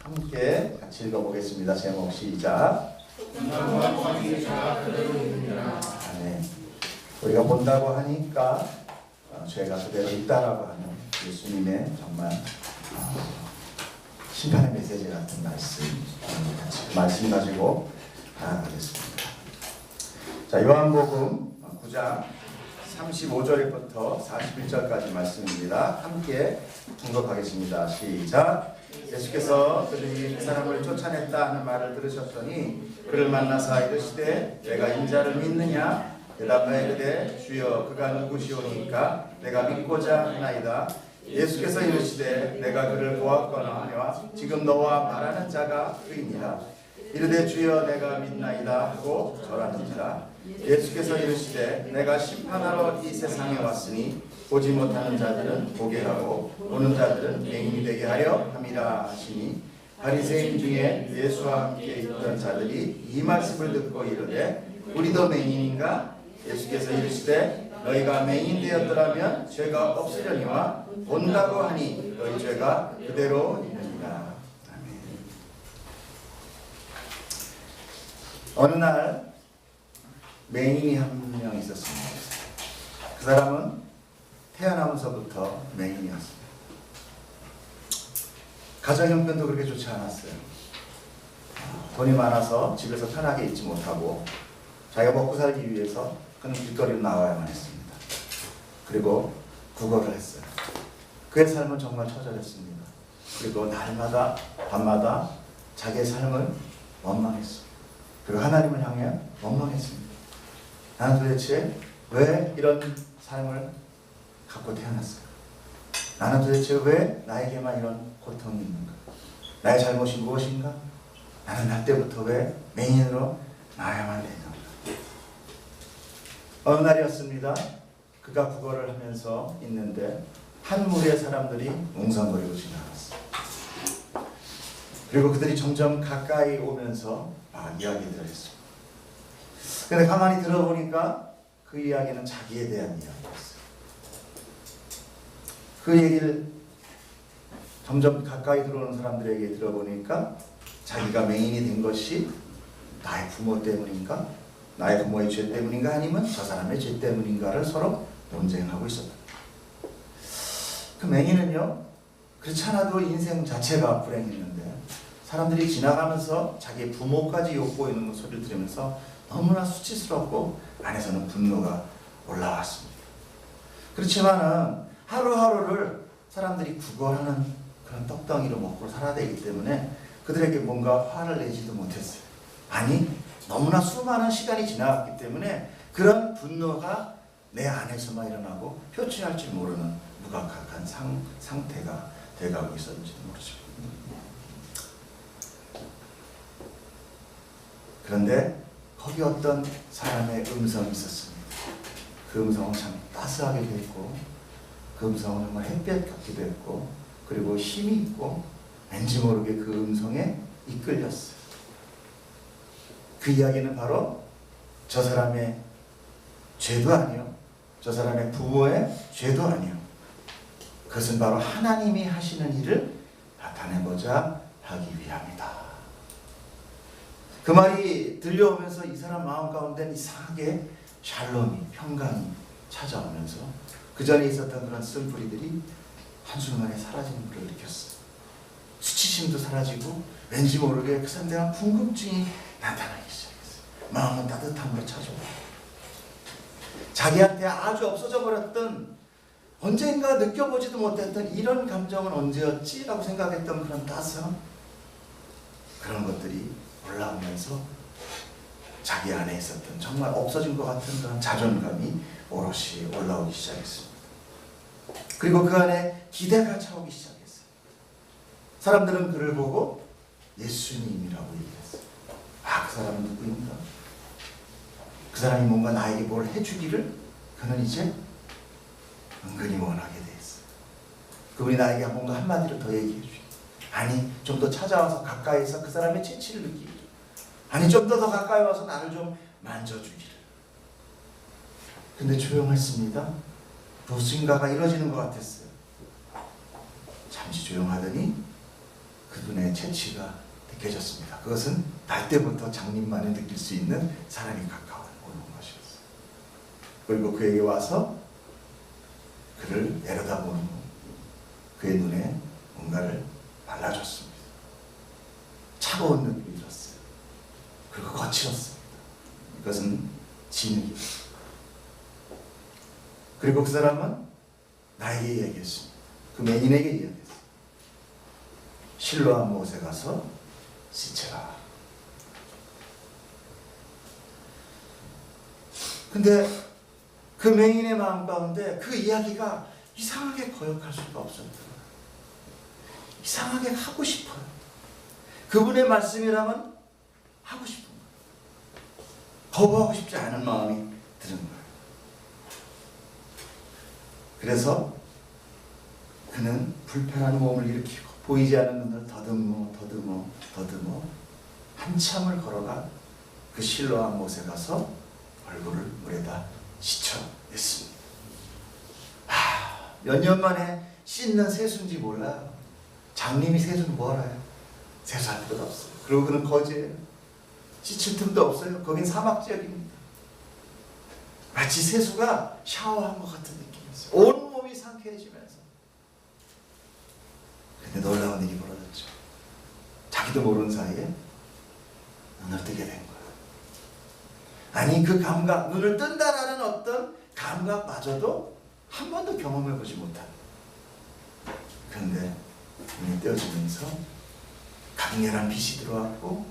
함께 같이 읽어보겠습니다. 제목 시작. 네. 우리가 본다고 하니까 죄가 그대로 있다라고 하는 예수님의 정말 심판의 메시지 같은 말씀 가지고 나아가겠습니다. 자, 요한복음 9장 35절부터 41절까지 말씀입니다. 함께 통독하겠습니다. 시작. 예수께서 그들이 그 사람을 쫓아냈다 하는 말을 들으셨더니 그를 만나사 이르시되 내가 인자를 믿느냐? 대답하여 이르되 주여 그가 누구시오니까 내가 믿고자 하나이다. 예수께서 이르시되 내가 그를 보았거니와 지금 너와 말하는 자가 그이니라. 이르되 주여 내가 믿나이다 하고 절하는지라. 예수께서 이르시되 내가 심판하러 이 세상에 왔으니 보지 못하는 자들은 보게 하고 보는 자들은 맹인이 되게 하려 함이라 하시니 바리새인 중에 예수와 함께 있던 자들이 이 말씀을 듣고 이르되 우리도 맹인인가? 예수께서 이르시되 너희가 맹인 되었더라면 죄가 없으려니와 본다고 하니 너희 죄가 그대로 있느니라. 아멘. 어느 날 맹인이 한 명 있었습니다. 그 사람은 태어나면서부터 맹인이었습니다. 가정 형편도 그렇게 좋지 않았어요. 돈이 많아서 집에서 편하게 있지 못하고 자기가 먹고 살기 위해서 그는 길거리로 나와야만 했습니다. 그리고 구걸을 했어요. 그의 삶은 정말 처절했습니다. 그리고 날마다 밤마다 자기의 삶을 원망했어요. 그리고 하나님을 향해 원망했습니다. 나는 도대체 왜 이런 삶을 갖고 태어났을까? 나는 도대체 왜 나에게만 이런 고통이 있는가? 나의 잘못이 무엇인가? 나는 날 때부터 왜 맹인으로 나야만 되는가? 어느 날이었습니다. 그가 구걸을 하면서 있는데 한 무리의 사람들이 웅성거리고 지나갔어요. 그리고 그들이 점점 가까이 오면서 이야기들을 했어요. 근데 가만히 들어보니까 그 이야기는 자기에 대한 이야기였어요. 그 얘기를 점점 가까이 들어오는 사람들에게 들어보니까 자기가 맹인이 된 것이 나의 부모 때문인가? 나의 부모의 죄 때문인가? 아니면 저 사람의 죄 때문인가를 서로 논쟁하고 있었다. 그 맹인은요, 그렇지 않아도 인생 자체가 불행했는데 사람들이 지나가면서 자기의 부모까지 욕보이는 소리를 들으면서 너무나 수치스럽고 안에서는 분노가 올라왔습니다. 그렇지만은 하루하루를 사람들이 구걸하는 그런 떡덩이로 먹고 살아야 되기 때문에 그들에게 뭔가 화를 내지도 못했어요. 아니, 너무나 수많은 시간이 지나갔기 때문에 그런 분노가 내 안에서만 일어나고 표출할 줄 모르는 무감각한 상태가 돼가고 있었는지도 모르죠. 그런데 거기 어떤 사람의 음성이 있었습니다. 그 음성은 참 따스하기도 했고 그 음성은 정말 햇볕 같기도 했고 그리고 힘이 있고 왠지 모르게 그 음성에 이끌렸어요. 그 이야기는 바로 저 사람의 죄도 아니요, 저 사람의 부모의 죄도 아니요, 그것은 바로 하나님이 하시는 일을 나타내고자 하기 위함이다. 그 말이 들려오면서 이 사람 마음 가운데는 이상하게 샬롬이, 평강이 찾아오면서 그 전에 있었던 그런 쓴뿌리들이 한순간에 사라지는 것을 느꼈어요. 수치심도 사라지고 왠지 모르게 그 사람에 대한 궁금증이 나타나기 시작했어요. 마음은 따뜻함으로 찾아오고 자기한테 아주 없어져 버렸던, 언젠가 느껴보지도 못했던 이런 감정은 언제였지? 라고 생각했던 그런 따스함, 그런 것들이 올라오면서 자기 안에 있었던 정말 없어진 것 같은 그런 자존감이 오롯이 올라오기 시작했습니다. 그리고 그 안에 기대가 차오기 시작했어요. 사람들은 그를 보고 예수님이라고 얘기했어요. 그 사람은 누구인가? 그 사람이 뭔가 나에게 뭘 해주기를 그는 이제 은근히 원하게 됐어요. 그분이 나에게 뭔가 한마디를 더 얘기해 주기, 아니 좀 더 찾아와서 가까이서 그 사람의 진치를 느끼기, 아니 좀 더 가까이 와서 나를 좀 만져주기를. 근데 조용했습니다. 무엇인가가 이루어지는 것 같았어요. 잠시 조용하더니 그분의 채취가 느껴졌습니다. 그것은 날 때부터 장님만이 느낄 수 있는 사람이 가까워 오는 것이었어요. 그리고 그에게 와서 그를 내려다보는 그의 눈에 뭔가를 발라줬습니다. 차가운 느낌이 들었어요. 그리고 거칠었습니다. 이것은 진흙입니다. 그리고 그 사람은 나에게 이야기했습니다. 그 맹인에게 이야기했어요. 실로암 못에 가서 씻으라. 근데 그 맹인의 마음 가운데 그 이야기가 이상하게 거역할 수가 없었다. 이상하게 하고 싶어요. 그분의 말씀이라면 하고 싶은 거예요. 거부하고 싶지 않은 마음이 드는 거예요. 그래서 그는 불편한 몸을 일으키고 보이지 않는 눈을 더듬어 한참을 걸어가 그 실로암 못에 가서 얼굴을 물에다 씻어냈습니다. 몇 년 만에 씻는 세수인지 몰라요. 장님이 세수는 뭐 알아요? 세수할 필요도 없어요. 그리고 그는 거지예요. 씻을 틈도 없어요. 거긴 사막 지역입니다. 마치 세수가 샤워한 것 같은 느낌이었어요. 온 몸이 상쾌해지면서. 근데 놀라운 일이 벌어졌죠. 자기도 모르는 사이에 눈을 뜨게 된 거예요. 아니 그 감각, 눈을 뜬다라는 어떤 감각마저도 한 번도 경험해보지 못한. 그런데 눈이 떼어지면서 강렬한 빛이 들어왔고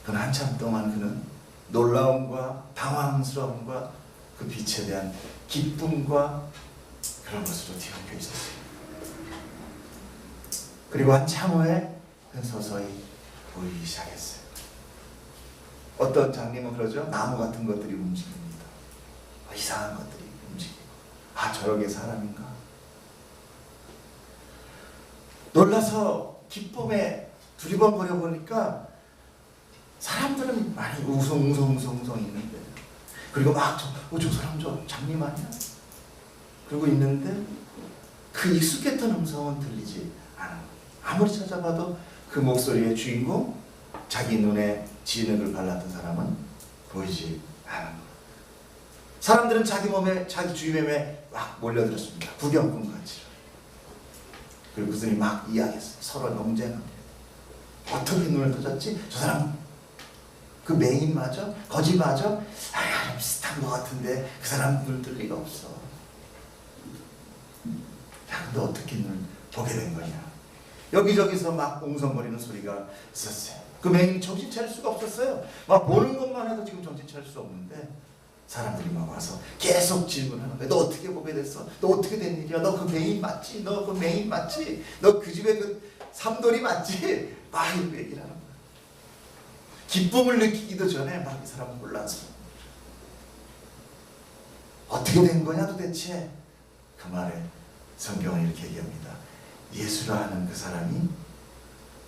그는 한참 동안 그는 놀라움과 당황스러움과 그 빛에 대한 기쁨과 그런 것으로 뒤엉켜 있었어요. 그리고 한참 후에 그는 서서히 보이기 시작했어요. 어떤 장님은 그러죠. 나무 같은 것들이 움직입니다. 이상한 것들이 움직이고 저러게 사람인가. 놀라서 기쁨에 두리번거려 보니까 사람들은 많이 웅성웅성 있는데 그리고 막 저 사람 저 장님 아니야? 그러고 있는데 그 익숙했던 음성은 들리지 않아. 아무리 찾아봐도 그 목소리의 주인공 자기 눈에 진흙을 발랐던 사람은 보이지 않은 거예요. 사람들은 자기 몸에 자기 주위에 막 몰려들었습니다. 구경꾼같이. 그리고 그들이 막 이야기했어요. 서로 논쟁을. 어떻게 눈을 뜨졌지? 저 사람 그 맹인마저? 거지마저? 비슷한 것 같은데 그 사람 눈을 뜰 리가 없어. 근데 어떻게 눈을 보게 된 거냐? 여기저기서 막 웅성거리는 소리가 있었어요. 그 맹인이 정신 차릴 수가 없었어요. 막 보는 것만 해도 지금 정신 차릴 수 없는데 사람들이 막 와서 계속 질문하는 거예요. 너 어떻게 보게 됐어? 너 어떻게 된 일이야? 너 그 맹인 맞지? 너 그 맹인 맞지? 너 그 집에 그 삼돌이 맞지? 막 이렇게 얘기를 하는 거예요. 기쁨을 느끼기도 전에 막 이 사람은 혼란스러워. 어떻게 된 거냐 도대체? 그 말에 성경은 이렇게 얘기합니다. 예수라 하는 그 사람이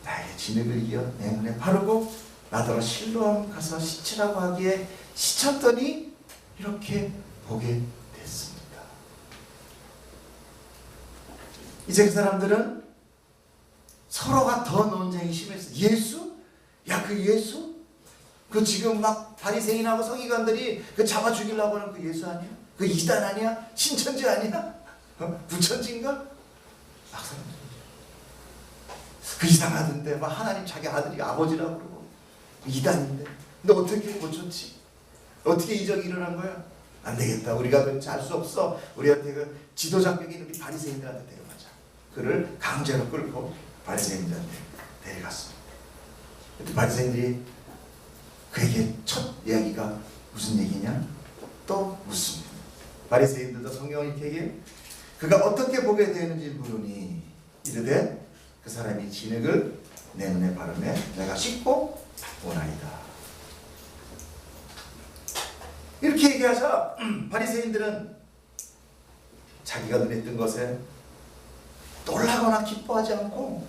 나에게 진흙을 이어 내 눈에 바르고 나더러 실로암 가서 씻으라고 하기에 씻었더니 이렇게 보게 됐습니다. 이제 그 사람들은 서로가 더 논쟁이 심했어요. 예수? 야, 그 예수? 그 지금 막 바리새인하고 서기관들이 그 잡아 죽이려고 하는 그 예수 아니야? 그 이단 아니야? 신천지 아니야? 부천지인가? 막 사람들. 그 이상하던데 막 하나님 자기 아들이 아버지라고 그러고 이단인데 근데 어떻게 고쳤지? 어떻게 이적이 일어난 거야? 안 되겠다. 우리가 알 수 없어. 우리한테 그 지도자격인 우리 바리새인들한테 데려가자. 그를 강제로 끌고 바리새인들한테 데려갔습니다. 바리새인들이 그에게 첫 이야기가 무슨 얘기냐? 또 묻습니다. 바리새인들도 성경을 이렇게 얘기해. 그가 어떻게 보게 되는지 물으니 이르되 그 사람이 진흙을 내 눈에 바르매 내가 씻고 오나이다. 이렇게 얘기하자 바리새인들은 자기가 눈에 뜬 것에 놀라거나 기뻐하지 않고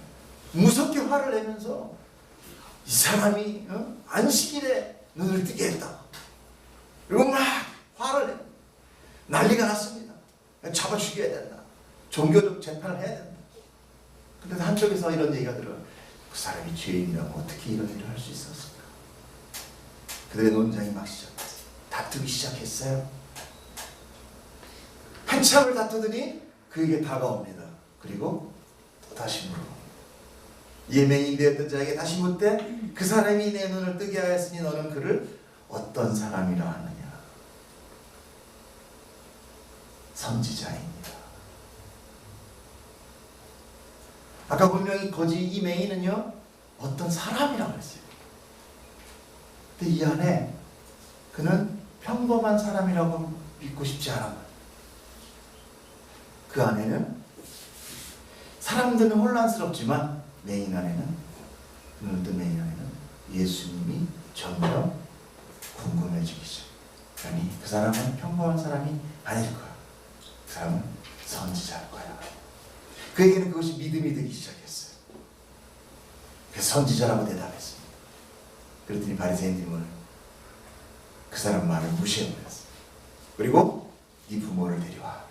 무섭게 화를 내면서 이 사람이 안식일에 눈을 뜨게 했다. 그리고 막 화를 내. 난리가 났습니다. 잡아 죽여야 된다. 종교적 재판을 해야 된다. 근데 한쪽에서 이런 얘기가 들어요. 그 사람이 죄인이라면 어떻게 이런 일을 할 수 있었을까? 그들의 논쟁이 막 시작했어요. 다투기 시작했어요. 한참을 다투더니 그에게 다가옵니다. 그리고 또 다시 물어. 이에 맹인이 되었던 자에게 다시 묻되 그 사람이 내 눈을 뜨게 하였으니 너는 그를 어떤 사람이라 하느냐? 선지자입니다. 아까 분명히 거지 이 맹인은요 어떤 사람이라고 했어요. 근데 이 안에 그는 평범한 사람이라고 믿고 싶지 않은 거예요. 그 안에는 사람들은 혼란스럽지만 맹인 안에는, 눈을 뜬 맹인 안에는 예수님이 점점 궁금해지기 시작해요. 아니 그 사람은 평범한 사람이 아닐 거야. 그 사람은 선지자일 거야. 그에게는 그것이 믿음이 되기 시작했어요. 그래서 선지자라고 대답했습니다. 그랬더니 바리새인들은 그 사람 말을 무시해버렸어요. 그리고 네 부모를 데려와.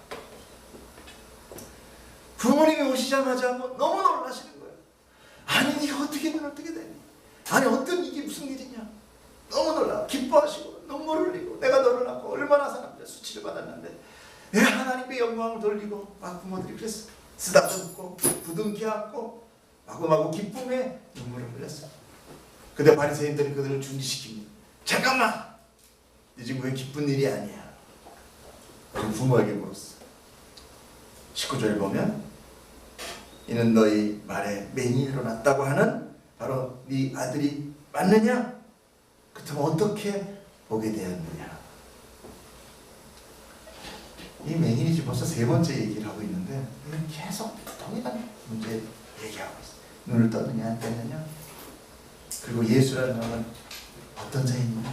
부모님이 오시자마자 너무 놀라시는 거예요. 아니 네가 어떻게 눈을 뜨게 되니? 아니 어떤 이게 무슨 일이냐? 너무 놀라 기뻐하시고 눈물을 흘리고 내가 너를 낳고 얼마나 사람들 수치를 받았는데 내 하나님께 영광을 돌리고 막 부모들이 그랬어. 쓰다듬고 부둥켜 안고 마구마구 기쁨에 눈물을 흘렸어요. 근데 바리새인들은 그들을 중지시킵니다. 잠깐만! 이 친구의 기쁜 일이 아니야. 그리고 부모에게 물었어. 19절에 보면 이는 너희 말에 맹인으로 났다고 하는 바로 네 아들이 맞느냐? 그렇다면 어떻게 보게 되었느냐? 이 맹인이 지금 벌써 세 번째 얘기를 하고 있는데 계속 동일한 문제 얘기하고 있어요. 눈을 떴느냐 안 떴느냐? 그리고 예수라는 사람은 어떤 자입니까?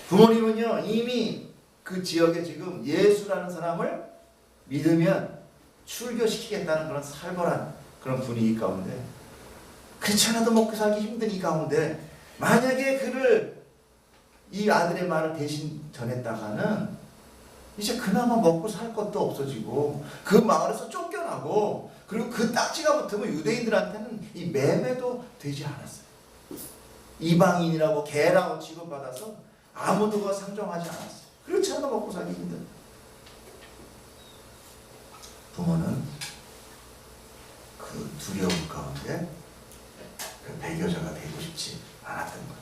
부모님은요 이미 그 지역에 지금 예수라는 사람을 믿으면 출교시키겠다는 그런 살벌한 그런 분위기 가운데, 그렇지 않아도 먹고 살기 힘든 이 가운데 만약에 그를 이 아들의 말을 대신 전했다가는 이제 그나마 먹고 살 것도 없어지고 그 마을에서 쫓겨나고 그리고 그 딱지가 붙으면 유대인들한테는 이 매매도 되지 않았어요. 이방인이라고 개라고 취급받아서 아무도 그거 상종하지 않았어요. 그렇지 않아도 먹고 살기 힘든. 부모는 그 두려움 가운데 그 배교자가 되고 싶지 않았던 거예요.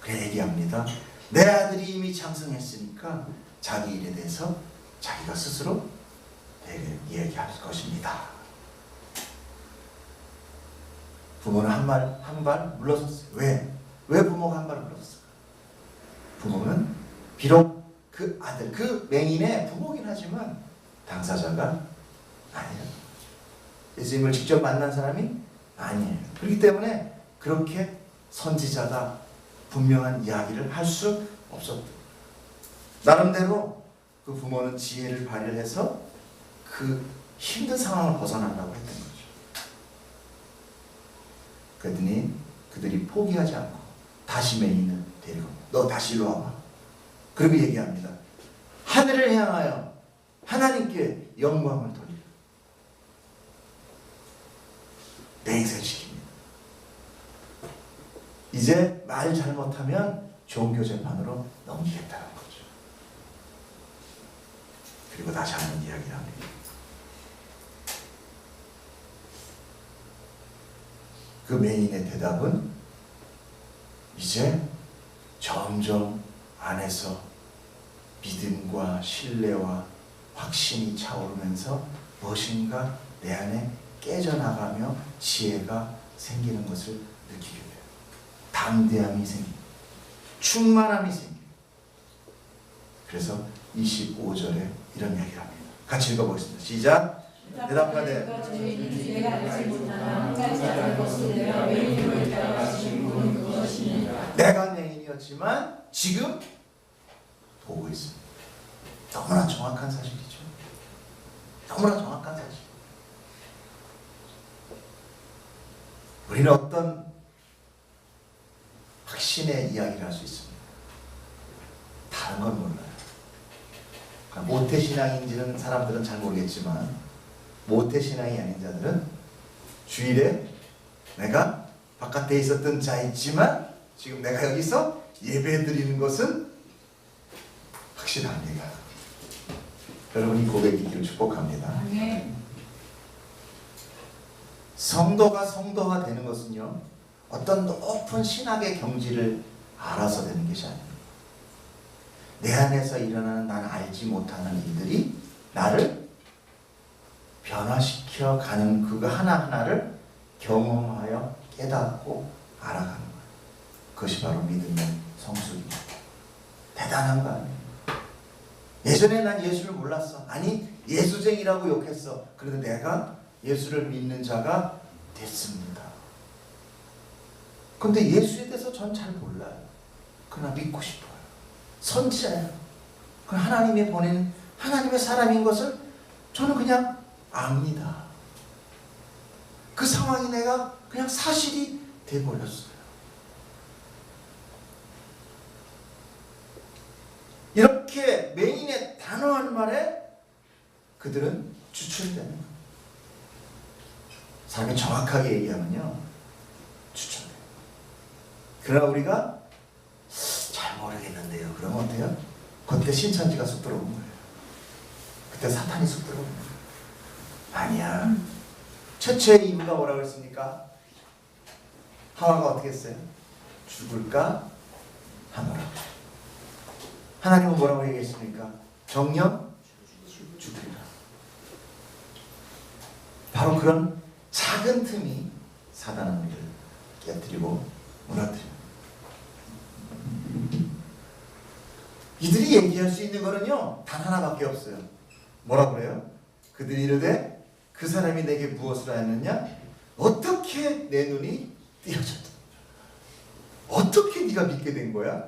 그래 얘기합니다. 내 아들이 이미 장성했으니까 자기 일에 대해서 자기가 스스로 얘기할 것입니다. 부모는 한 발 물러섰어요. 왜 부모가 한 발을 물러섰을까? 부모는 비록 그 아들, 그 맹인의 부모긴 하지만 당사자가 아니에요. 예수님을 직접 만난 사람이 아니에요. 그렇기 때문에 그렇게 선지자가 분명한 이야기를 할 수 없었다. 나름대로 그 부모는 지혜를 발휘해서 그 힘든 상황을 벗어나려고 했던 거죠. 그랬더니 그들이 포기하지 않고 다시 맹인을 데리고 너 다시 일로 와봐. 그리고 얘기합니다. 하늘을 향하여 하나님께 영광을 돌리라. 맹세시킵니다. 이제 말 잘못하면 종교 재판으로 넘기겠다는 거죠. 그리고 다시 하는 이야기를 합니다. 그 맹인의 대답은 이제 점점 안에서 믿음과 신뢰와 확신이 차오르면서 무엇인가 내 안에 깨져나가며 지혜가 생기는 것을 느끼게 돼요. 담대함이 생깁니다. 충만함이 생깁니다. 그래서 25절에 이런 이야기를 합니다. 같이 읽어보겠습니다. 시작! 대답하되 내가 알지 못하나 한 가지 아는 것은 내가 맹인으로 따라가신 분은 그것이니라. 내가 맹인이었지만 지금 보고 있습니다. 너무나 정확한 사실이죠. 너무나 정확한 사실. 우리는 어떤 확신의 이야기를 할 수 있습니다. 다른 건 몰라요. 모태신앙인지는 사람들은 잘 모르겠지만 모태신앙이 아닌 자들은 주일에 내가 바깥에 있었던 자이지만 지금 내가 여기서 예배 드리는 것은 확실합니다. 여러분이 고백이 있기를 축복합니다. 아멘. 성도가 성도가 되는 것은요, 어떤 높은 신학의 경지를 알아서 되는 것이 아닙니다. 내 안에서 일어나는 난 알지 못하는 일들이 나를 변화시켜 가는 그거 하나하나를 경험하여 깨닫고 알아가는 거예요. 그것이 바로 믿음의 성숙입니다. 대단한 거 아니에요. 예전에 난 예수를 몰랐어. 아니, 예수쟁이라고 욕했어. 그래도 내가 예수를 믿는 자가 됐습니다. 근데 예수에 대해서 전 잘 몰라요. 그러나 믿고 싶어요. 선지자예요. 그 하나님이 보낸 하나님의 사람인 것을 저는 그냥 압니다. 그 상황이 내가 그냥 사실이 돼버렸어요. 이렇게 맹인의 단호한 말에 그들은 추천되는 거예요. 사람이 정확하게 얘기하면요, 추천돼요. 그러나 우리가 잘 모르겠는데요, 그러면 어때요? 그때 신천지가 쑥 들어온 거예요. 그때 사탄이 쑥 들어온 거예요. 아니야. 최초의 이브가 뭐라고 했습니까? 하와가 어떻게 했어요? 죽을까 하노라. 하나님은 뭐라고 얘기했습니까? 정령 죽으리라. 바로 그런 작은 틈이 사단은 우리를 깨뜨리고 무너뜨립니다. 이들이 얘기할 수 있는 거는요, 단 하나밖에 없어요. 뭐라고 그래요? 그들이 이르되 그 사람이 내게 무엇을 하였느냐? 어떻게 내 눈이 띄어졌다. 어떻게 네가 믿게 된 거야?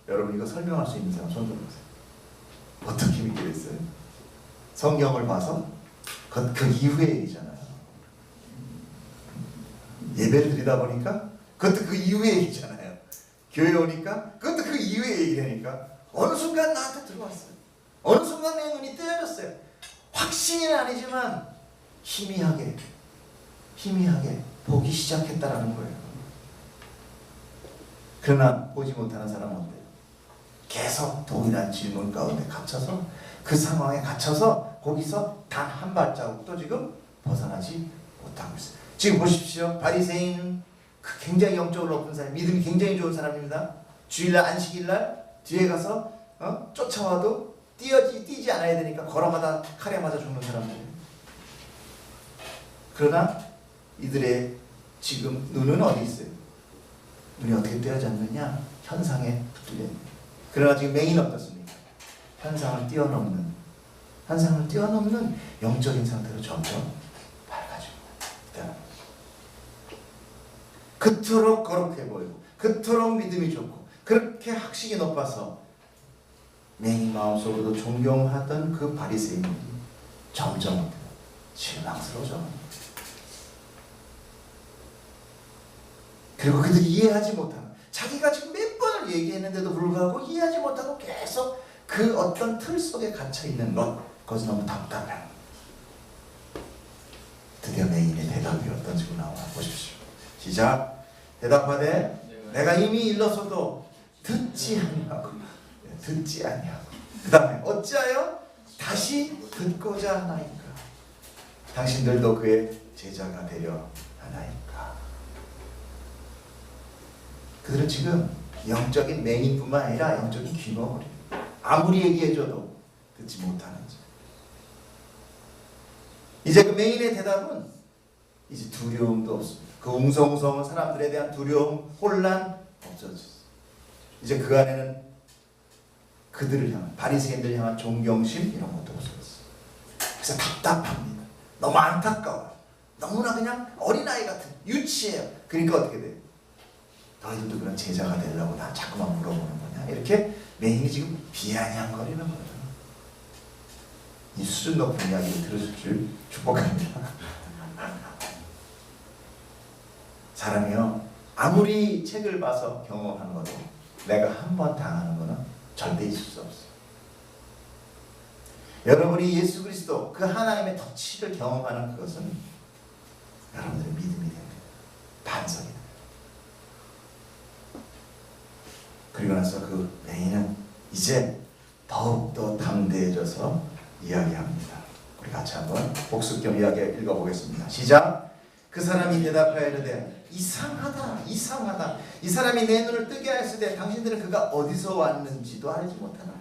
여러분, 이거 설명할 수 있는 사람 손 들어보세요. 어떻게 믿게 됐어요? 성경을 봐서? 그 이후의 얘기잖아요. 예배를 드리다 보니까 그것도 그 이후의 얘기잖아요. 교회 오니까 그것도 그 이후의 얘기라니까. 어느 순간 나한테 들어왔어요. 어느 순간 내 눈이 뜨여졌어요. 확신은 아니지만 희미하게 보기 시작했다라는 거예요. 그러나 보지 못하는 사람은 어때요? 계속 동일한 질문 가운데 갇혀서 그 상황에 갇혀서 거기서 단 한 발자국도 지금 벗어나지 못하고 있어요. 지금 보십시오. 바리새인은 굉장히 영적으로 높은 사람, 믿음이 굉장히 좋은 사람입니다. 주일날 안식일날 뒤에 가서 쫓아와도 뛰지 않아야 되니까 걸어가다 칼에 맞아 죽는 사람들이에요. 그러나 이들의 지금 눈은 어디 있어요? 눈이 어떻게 떼어졌느냐? 현상에 붙들려. 그러나 지금 맹인 어떻습니까? 현상을 뛰어넘는 영적인 상태로 점점 밝아지고 있다. 그토록 거룩해 보이고 그토록 믿음이 좋고 그렇게 학식이 높아서 맹인 마음속으로도 존경하던 그 바리새인이 점점 실망스러워져. 그리고 그들이 이해하지 못하는, 자기가 지금 몇 번을 얘기했는데도 불구하고 이해하지 못하고 계속 그 어떤 틀 속에 갇혀있는 그것은 너무 답답해요. 드디어 맹인의 대답이 어떤 식으로 나오나 보십시오. 시작. 대답하되 내가 이미 일렀어도 듣지 아니하고 그 다음에 어찌하여 다시 듣고자 하나이까? 당신들도 그의 제자가 되려 하나이까? 그들은 지금 영적인 맹인뿐만 아니라 영적인 귀머거리예요. 아무리 얘기해줘도 듣지 못하는 자. 이제 그 맹인의 대답은 이제 두려움도 없습니다. 그 웅성웅성한 사람들에 대한 두려움, 혼란 없어졌어요. 이제 그 안에는 그들을 향한, 바리새인들을 향한 존경심 이런 것도 없어졌어요. 그래서 답답합니다. 너무 안타까워요. 너무나 그냥 어린아이 같은, 유치해요. 그러니까 어떻게 돼요? 너희들도 그런 제자가 되려고 나 자꾸만 물어보는 거냐? 이렇게 맹인이 지금 비아냥거리는 거예요. 이 수준 높은 이야기를 들으실 줄 축복합니다. 사람이요, 아무리 책을 봐서 경험하는 것도 내가 한 번 당하는 거는 절대 있을 수 없어요. 여러분이 예수 그리스도 그 하나님의 덫을 경험하는 그것은 여러분들의 믿음이 됩니다. 반석이 됩니다. 그리고 나서 그 맹인은 이제 더욱더 담대해져서 이야기합니다. 우리 같이 한번 복습 겸 이야기 읽어보겠습니다. 시작. 그 사람이 대답하여 이르되 이상하다 이상하다. 이 사람이 내 눈을 뜨게 하였으되 당신들은 그가 어디서 왔는지도 알지 못하나.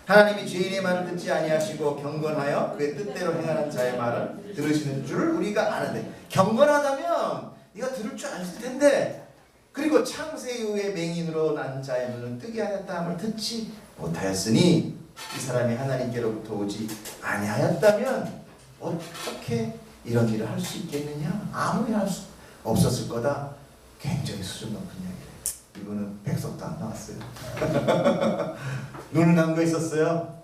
하나님이 죄인의 말을 듣지 아니하시고 경건하여 그의 뜻대로 행하는 자의 말을 들으시는 줄 우리가 아는데. 경건하다면 네가 들을 줄 알을 텐데, 그리고 창세 이후에 맹인으로 난 자의 눈을 뜨게 하였다 함을 듣지 못하였으니 이 사람이 하나님께로부터 오지 아니하였다면 어떻게 이런 일을 할 수 있겠느냐. 아무리 할 수 없었을 거다. 굉장히 수준 높은 이야기예요. 이거는 백석도 안 나왔어요. 눈을 감고 있었어요.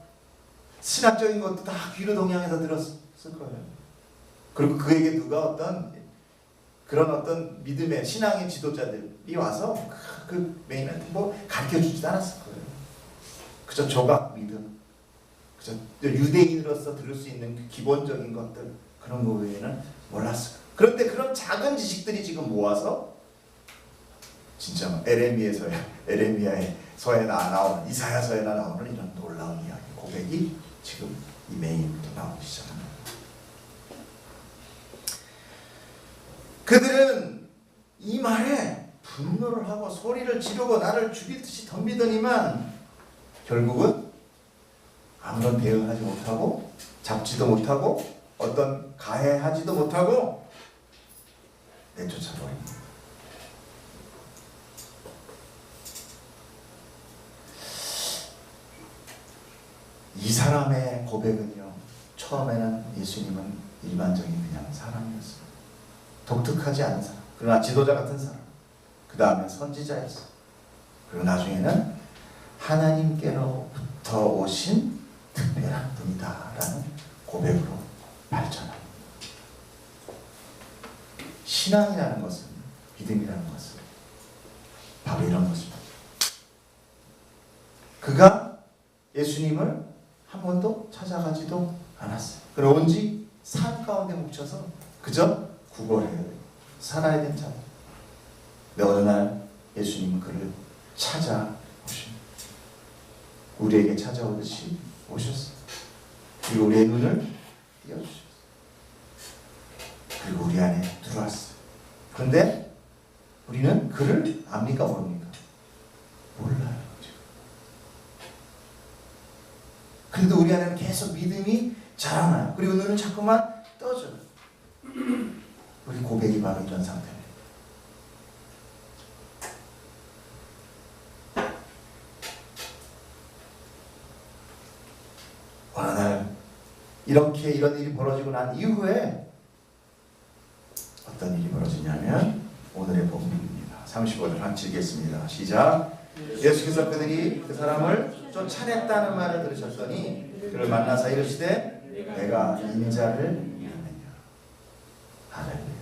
신학적인 것도 다 귀로 동양해서 들었을 거예요. 그리고 그에게 누가 그런 어떤 믿음의 신앙의 지도자들이 와서 그 맹인한테 뭐 가르쳐주지도 않았을 거예요. 그저 조각 믿음, 그저 유대인으로서 들을 수 있는 그 기본적인 것들, 그런 거 외에는 몰랐어요. 그런데 그런 작은 지식들이 지금 모아서 진짜 에레미야의 서에나 나오는, 이사야서에나 나오는 이런 놀라운 이야기, 고백이 지금 이 맹인부터 나오기 시작합니다. 그들은 이 말에 분노를 하고 소리를 지르고 나를 죽일 듯이 덤비더니만 결국은 아무런 대응하지 못하고 잡지도 못하고 어떤 가해하지도 못하고 내쫓아버립니다. 이 사람의 고백은요, 처음에는 예수님은 일반적인 그냥 사람이었어요. 독특하지 않은 사람, 그러나 지도자 같은 사람, 그 다음에 선지자였어요. 그리고 나중에는 하나님께로부터 오신 특별한 분이다 라는 고백으로 발전합니다. 신앙이라는 것은, 믿음이라는 것은 바로 이런 것입니다. 그가 예수님을 한 번도 찾아가지도 않았어요. 그리고 온지 산 가운데 묵혀서 그저 구걸해야 돼요. 살아야 된 자. 근데 어느 날 예수님은 그를 찾아오십니다. 우리에게 찾아오듯이 오셨어요. 그리고 우리의 눈을 띄워주셨어요. 그리고 우리 안에 들어왔어요. 그런데 우리는 그를 압니까 모릅니까? 몰라요. 그래도 우리 안에는 계속 믿음이 자라나요. 그리고 눈은 자꾸만 떠져요. 우리 고백이 바로 이런 상태입니다. 어느 날 이런 일이 벌어지고 난 이후에 어떤 일이 벌어지냐면 오늘의 본문입니다. 35절 같이 읽겠습니다. 시작. 예수께서 그들이 그 사람을 쫓아냈다는 말을 들으셨더니 그를 만나서 이르시되 내가 인자를 믿느냐. 할렐루야.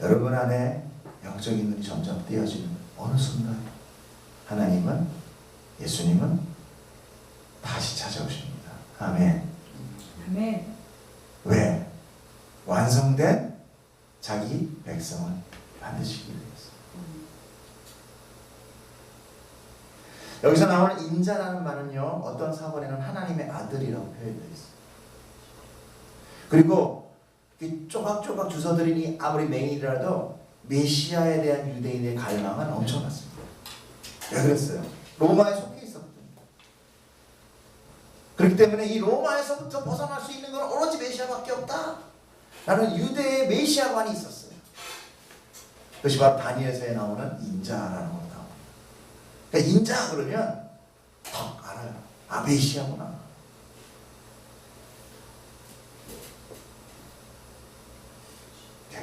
여러분 안에 영적인 눈이 점점 띄어지는 어느 순간 하나님은, 예수님은 다시 찾아오십니다. 아멘. 아멘. 왜? 완성된 자기 백성을 만드시기 위해서. 여기서 나오는 인자라는 말은요, 어떤 사본에는 하나님의 아들이라고 표현되어 있어요. 그리고 쪼박쪼박 주워들이니 아무리 맹인이라도 메시아에 대한 유대인의 갈망은 엄청났습니다. 왜 그랬어요? 로마에 속해 있었거든요. 그렇기 때문에 이 로마에서부터 벗어날 수 있는 건 오로지 메시아밖에 없다 라는 유대의 메시아관이 있었어요. 그것이 바로 다니엘서에 나오는 인자라는 겁니다. 그러니까 인자 그러면 턱 알아요. 아, 메시아구나.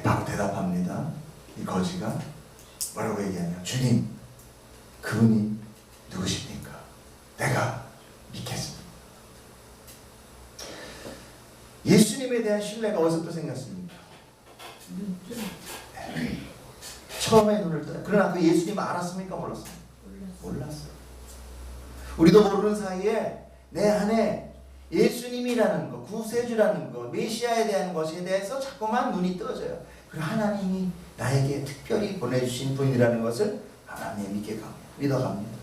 바로 대답합니다. 이 거지가 뭐라고 얘기하냐. 주님, 그분이 누구십니까? 내가 믿겠습니다. 예수님에 대한 신뢰가 어디서부터 생겼습니까? 네. 처음에 눈을 떠요. 그러나 그 예수님을 알았습니까? 몰랐어요. 몰랐어요. 우리도 모르는 사이에 내 안에 예수님이라는 것, 구세주라는 것, 메시아에 대한 것에 대해서 자꾸만 눈이 떠져요. 그리고 하나님이 나에게 특별히 보내주신 분이라는 것을 하나님의 믿어갑니다.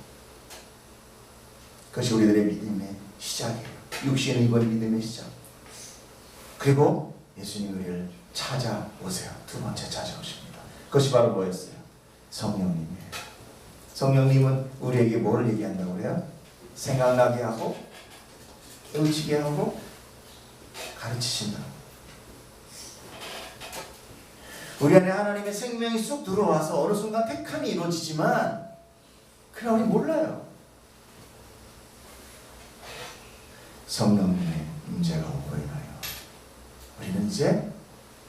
그것이 우리들의 믿음의 시작이에요. 육신을 입은 믿음의 시작. 그리고 예수님 우리를 찾아오세요. 두 번째 찾아오십니다. 그것이 바로 뭐였어요? 성령님이에요. 성령님은 우리에게 뭐를 얘기한다고 그래요? 생각나게 하고 깨우치게 하고 가르치신다. 우리 안에 하나님의 생명이 쑥 들어와서 어느 순간 택함이 이루어지지만 그러나 우리 몰라요. 성령님의 임재가 오고 있나요? 우리는 이제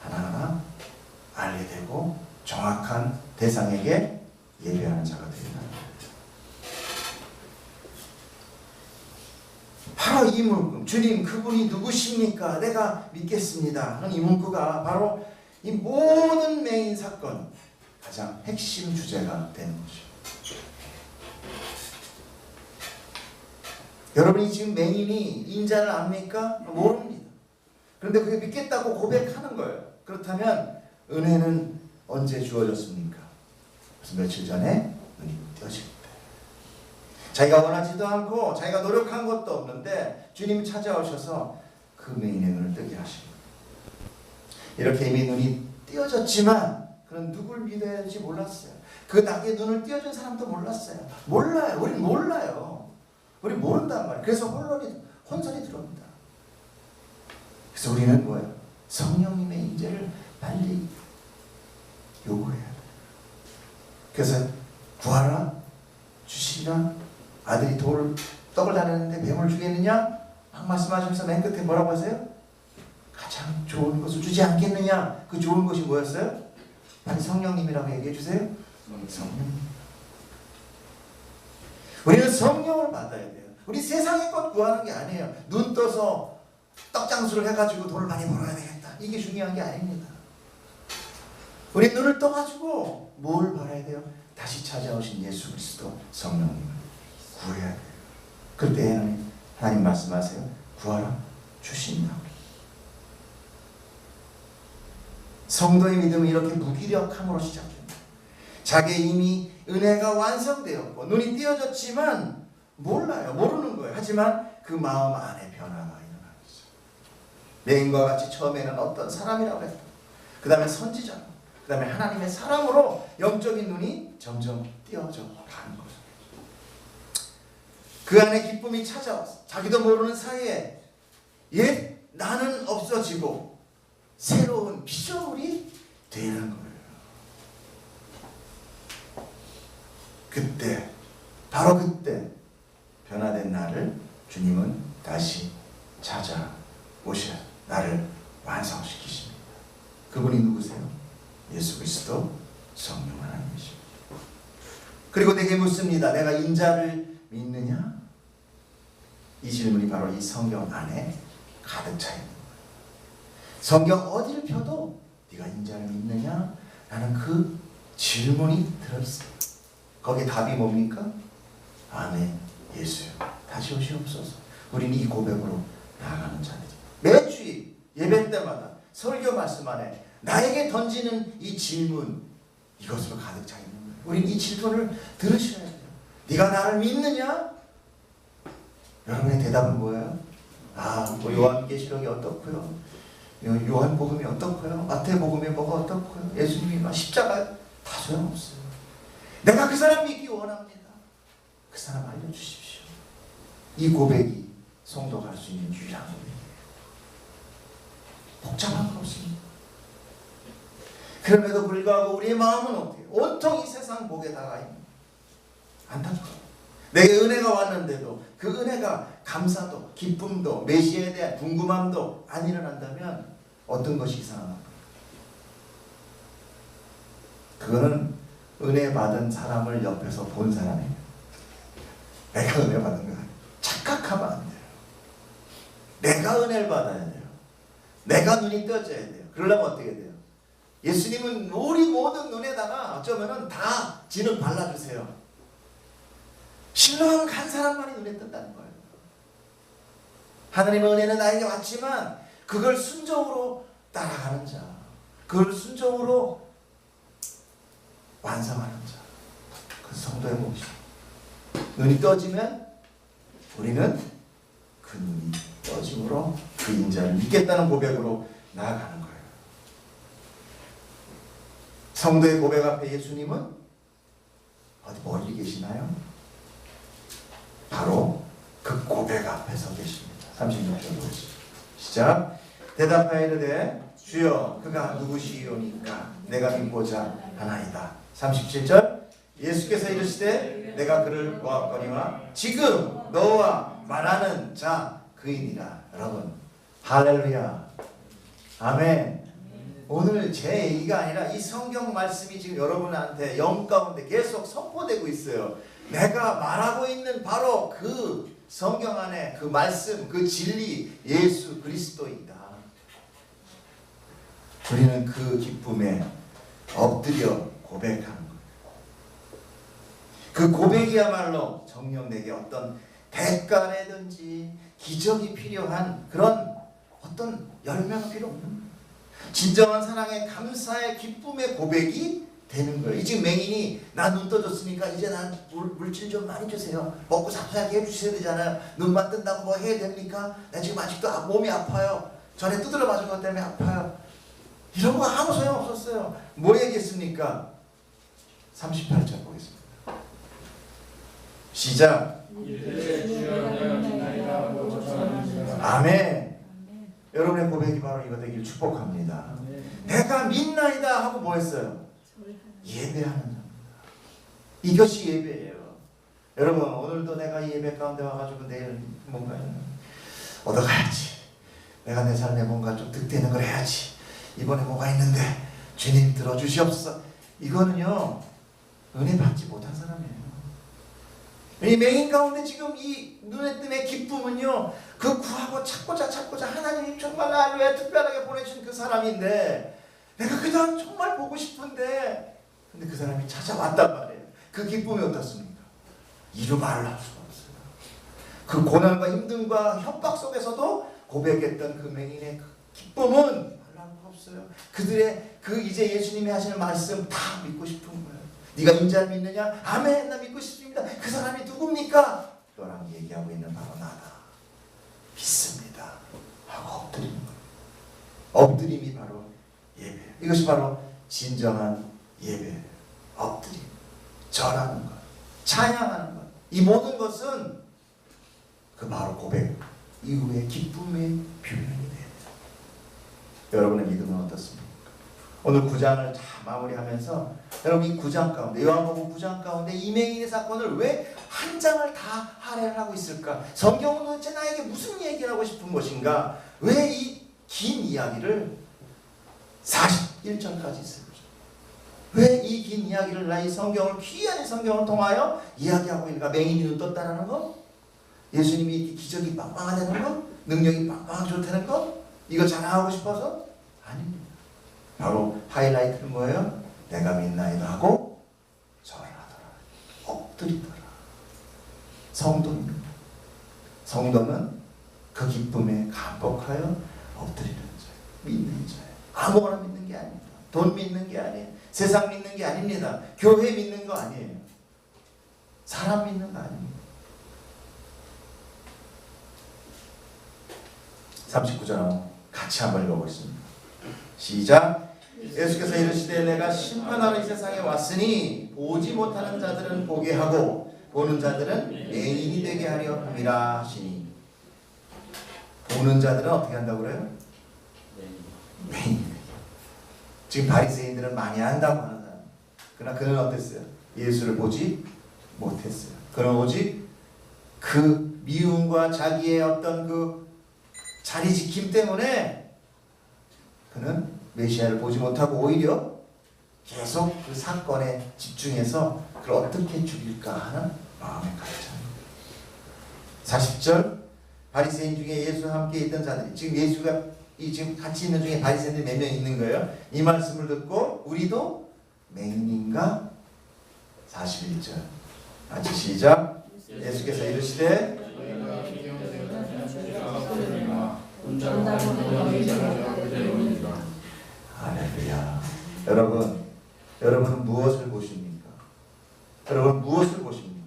하나하나 알게 되고 정확한 대상에게 예배하는 자가 되리라. 바로 이 문구, 주님 그분이 누구십니까? 내가 믿겠습니다 하는 이 문구가 바로 이 모든 메인 사건 가장 핵심 주제가 되는 것이죠. 여러분이 지금 맹인이 인자를 압니까? 모릅니다. 그런데 그게 믿겠다고 고백하는 거예요. 그렇다면 은혜는 언제 주어졌습니까? 그래서 며칠 전에 눈이 뜨실 때. 자기가 원하지도 않고 자기가 노력한 것도 없는데 주님이 찾아오셔서 그 맹인의 눈을 뜨게 하십니다. 이렇게 이미 눈이 띄어졌지만 그는 누굴 믿어야 할지 몰랐어요. 그 낙의 눈을 띄어준 사람도 몰랐어요. 몰라요. 우린 몰라요. 우리 모른단 말이에요. 그래서 혼선이 들어옵니다. 그래서 우리는 뭐예요? 성령님의 임재를 빨리 요구해야 돼요. 그래서 구하라, 주시리라. 아들이 떡을 다녔는데 뱀을 주겠느냐? 막 말씀하시면서 맨 끝에 뭐라고 하세요? 가장 좋은 것을 주지 않겠느냐? 그 좋은 것이 뭐였어요? 빨리 성령님이라고 얘기해 주세요. 성령. 우리는 성령을 받아야 돼요. 우리 세상의 것 구하는 게 아니에요. 눈 떠서 떡장수를 해가지고 돈을 많이 벌어야 되겠다. 이게 중요한 게 아닙니다. 우리 눈을 떠가지고 뭘 바라야 돼요? 다시 찾아오신 예수 그리스도 성령님을 구해야 돼요. 그때 하나님 말씀하세요. 구하라 주신다. 성도의 믿음은 이렇게 무기력함으로 시작됩니다. 자기의 이미 은혜가 완성되었고 눈이 띄어졌지만 몰라요. 모르는 거예요. 하지만 그 마음 안에 변화가 일어나는 거죠. 맹인과 같이 처음에는 어떤 사람이라고 했다. 그 다음에 선지자, 그 다음에 하나님의 사람으로 영적인 눈이 점점 띄어져 가는 거죠. 그 안에 기쁨이 찾아왔어. 자기도 모르는 사이에 옛 나는 없어지고 새로운 피조물이 되는 거예요. 그때, 바로 그때 변화된 나를 주님은 다시 찾아오셔 나를 완성시키십니다. 그분이 누구세요? 예수 그리스도 성령 하나님이십니다. 그리고 내게 묻습니다. 내가 인자를 믿느냐? 이 질문이 바로 이 성경 안에 가득 차 있는 거예요. 성경 어디를 펴도 네가 인자를 믿느냐? 라는 그 질문이 들어있어요. 거기에 답이 뭡니까? 아멘, 예수요. 다시 오시옵소서. 우리는 이 고백으로 나아가는 자들이 매주일 예배 때마다 설교 말씀 안에 나에게 던지는 이 질문, 이것으로 가득 차 있는 거예요. 우리는 이 질문을 들으셔야 돼요. 네가 나를 믿느냐? 여러분의 대답은 뭐예요? 뭐 요한계시록이 어떻고요? 요한복음이 어떻고요? 마태복음이 뭐가 어떻고요? 예수님이 막 십자가 다 소용없어요. 내가 그 사람 믿기 원합니다. 그 사람 알려주십시오. 이 고백이 성도가 할 수 있는 유일한 고백이에요. 복잡한 거 없습니다. 그럼에도 불구하고 우리의 마음은 어때요? 온통 이 세상 복에 다가 있는 안타까워요. 내게 은혜가 왔는데도 그 은혜가 감사도 기쁨도 메시아에 대한 궁금함도 안 일어난다면 어떤 것이 이상합니까? 그거는 은혜 받은 사람을 옆에서 본 사람이에요. 내가 은혜 받은 거 아니에요. 착각하면 안 돼요. 내가 은혜를 받아야 돼요. 내가 눈이 떠져야 돼요. 그러려면 어떻게 돼요? 예수님은 우리 모든 눈에다가 어쩌면은 다 진흙 발라주세요. 신랑 간 사람만이 눈에 뜬다는 거예요. 하나님의 은혜는 나에게 왔지만 그걸 순종으로 따라가는 자, 그걸 순종으로 완성하는 자, 그 성도의 몫이죠. 눈이 떠지면 우리는 그 눈이 떠짐으로 그 인자를 믿겠다는 고백으로 나아가는 거예요. 성도의 고백 앞에 예수님은 어디 멀리 계시나요? 바로 그 고백 앞에 서 계십니다. 36절 보시죠. 시작. 대답하여 이르되 주여 그가 누구시오니까 내가 믿고자 하나이다. 37절. 예수께서 이르시되 내가 그를 보았거니와 지금 너와 말하는 자 그이니라. 여러분 할렐루야, 아멘. 오늘 제 얘기가 아니라 이 성경 말씀이 지금 여러분한테 영 가운데 계속 선포되고 있어요. 내가 말하고 있는 바로 그 성경 안에 그 말씀, 그 진리, 예수 그리스도이다. 우리는 그 기쁨에 엎드려 고백하는 거예요. 그 고백이야말로 정녕 내게 어떤 대가라든지 기적이 필요한 그런 어떤 열매가 필요 없는 거예요. 진정한 사랑의 감사의 기쁨의 고백이 되는 거예요. 지금 맹인이 나 눈 떠졌으니까 이제 난 물질 좀 많이 주세요. 먹고 살게 해주셔야 되잖아요. 눈만 뜬다고 뭐 해야 됩니까? 나 지금 아직도 몸이 아파요. 전에 두드려 맞은 것 때문에 아파요. 이런 거 아무 소용 없었어요. 뭐 얘기했습니까? 38절 보겠습니다. 시작. 아멘. 여러분의 고백이 바로 이거 되길 축복합니다. 내가 믿나이다 하고 뭐 했어요? 예배하는 겁니다. 이것이 예배예요. 여러분 오늘도 내가 이 예배 가운데 와가지고 내일 뭔가 얻어가야지, 내가 내 삶에 뭔가 좀 득되는 걸 해야지, 이번에 뭐가 있는데 주님 들어주시옵소서, 이거는요 은혜 받지 못한 사람이에요. 이 맹인 가운데 지금 이 눈에 뜸의 기쁨은요, 그 구하고 찾고자 하나님이 정말 나를 왜 특별하게 보내신 그 사람인데 내가 그냥 정말 보고 싶은데 근데 그 사람이 찾아왔단 말이에요. 그 기쁨이 어떻습니까? 이루 말을 할 수가 없어요. 그 고난과 힘듦과 협박 속에서도 고백했던 그 맹인의 그 기쁨은 말할 수 없어요. 그들의 그 이제 예수님이 하시는 말씀 다 믿고 싶은 거예요. 네가 인자를 믿느냐? 아멘, 나 믿고 싶습니다. 그 사람이 누굽니까? 너랑 얘기하고 있는 바로 나다. 믿습니다 하고 엎드리는 거예요. 엎드림이 바로 예배. 이것이 바로 진정한 예배. 엎드림, 절하는 것, 찬양하는 것, 이 모든 것은 그 바로 고백 이후의 기쁨의 표현이 돼요. 여러분의 믿음은 어떻습니까? 오늘 9장을 다 마무리하면서 여러분 이 9장 가운데, 요한복음 9장 가운데 이 맹인의 사건을 왜 한 장을 다 할애를 하고 있을까? 성경은 도대체 나에게 무슨 얘기를 하고 싶은 것인가? 왜 이 긴 이야기를 41절까지 있을까? 왜 이 긴 이야기를 이 성경을, 귀한 성경을 통하여 이야기하고 있는가? 맹인이 눈 떴다라는 거? 예수님이 기적이 빵빵하다는 거? 능력이 빵빵하게 좋다는 거? 이거 자랑하고 싶어서? 아닙니다. 바로 하이라이트는 뭐예요? 내가 믿나이다 하고 절하더라, 엎드리더라. 성도입니다. 성도는 그 기쁨에 감복하여 엎드리는 자예요. 믿는 자예요. 아무거나 믿는 게 아닙니다. 돈 믿는 게 아니에요. 세상 믿는 게 아닙니다. 교회 믿는 거 아니에요. 사람 믿는 거 아닙니다. 39절 같이 한번 읽어보겠습니다. 시작. 예수께서 이르시되 내가 심판하러 이 세상에 왔으니 보지 못하는 자들은 보게 하고 보는 자들은 맹인이 되게 하려 함이라 하시니. 보는 자들은 어떻게 한다고 그래요? 맹인. 지금 바리새인들은 많이 안다고 하는 사람. 그러나 그는 어땠어요? 예수를 보지 못했어요. 그는 오직 그 미움과 자기의 어떤 그 자리 지킴 때문에 그는 메시아를 보지 못하고 오히려 계속 그 사건에 집중해서 그걸 어떻게 죽일까 하는 마음의 갈증. 40절 바리새인 중에 예수와 함께 있던 자들이, 지금 예수가 지금 같이 있는 중에 바리새인들이 몇 명 있는 거예요. 이 말씀을 듣고 우리도 맹인인가? 41절 같이 시작. 예수께서 이르시되 전다보는 너희를 때문이다. 할렐루야. 여러분은 무엇을 보십니까? 여러분 무엇을 보십니까?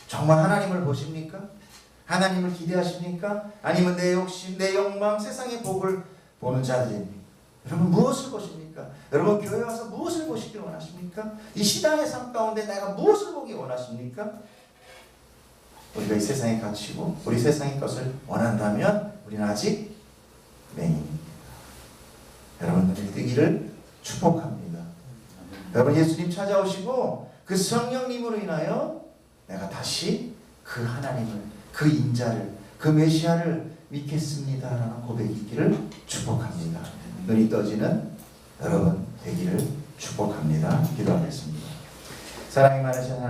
정말 하나님을 보십니까? 하나님을 기대하십니까? 아니면 내 욕심, 내 욕망, 세상의 복을 보는 자들입니까? 여러분 무엇을 보십니까? 여러분 교회 와서 무엇을 보시길 원하십니까? 이 시당의 삶 가운데 내가 무엇을 보기 원하십니까? 우리가 이 세상에 갇히고 우리 세상의 것을 원한다면 우리는 아직 맹인입니다. 여러분 눈을 뜨기를 축복합니다. 여러분 예수님 찾아오시고 그 성령님으로 인하여 내가 다시 그 하나님을, 그 인자를, 그 메시아를 믿겠습니다라는 고백이 있기를 축복합니다. 눈이 떠지는 여러분 되기를 축복합니다. 기도하겠습니다. 사랑이 많으신 하나님,